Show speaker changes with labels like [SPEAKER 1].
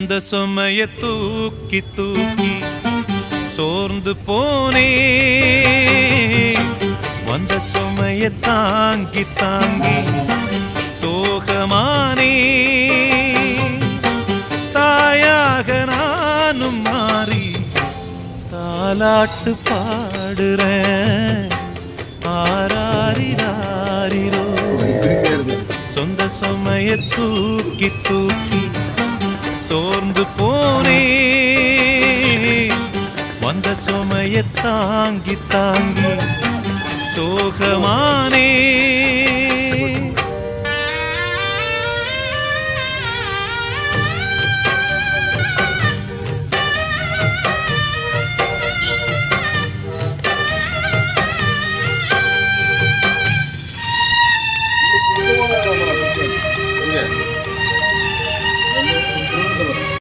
[SPEAKER 1] இந்த சுமைய தூக்கி தூக்கி சோர்ந்து போனே, வந்த சுமைய தாங்கி தாங்கி சோகமானே. தாயாக நானும் மாறி தாலாட்டு பாடுறேன். ஆராரிராரிரோ சொந்த சுமைய தூக்கி தூக்கி சோர்ந்து போனே, வந்த சுமைய தாங்கி தாங்கி சோகமானே.